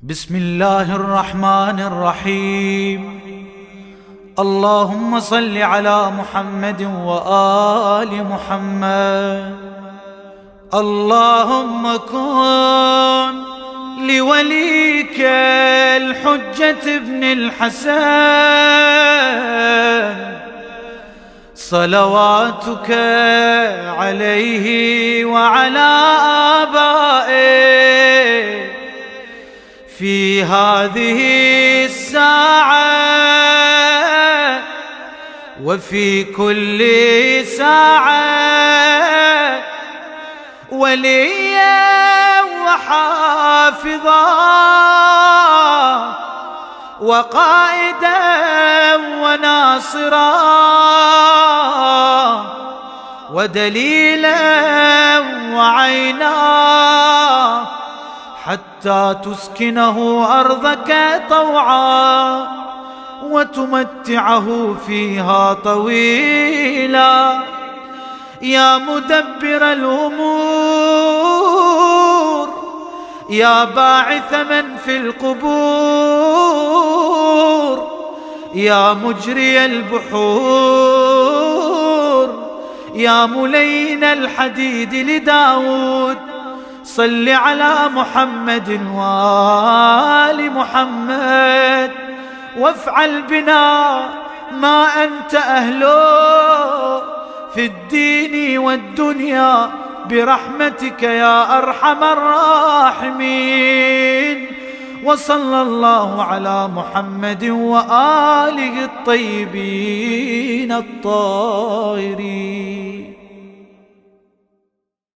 بسم الله الرحمن الرحيم. اللهم صل على محمد وآل محمد. اللهم كن لوليك الحجة ابن الحسن صلواتك عليه وعلى آبائه في هذه الساعة وفي كل ساعة وليا وحافظا وقائدا وناصرا ودليلا وعينا حتى تسكنه أرضك طوعا وتمتعه فيها طويلا. يا مدبر الأمور، يا باعث من في القبور، يا مجري البحور، يا ملين الحديد لداود، صل على محمد وآل محمد وافعل بنا ما أنت أهله في الدين والدنيا برحمتك يا أرحم الراحمين. وصلى الله على محمد وآله الطيبين الطاهرين.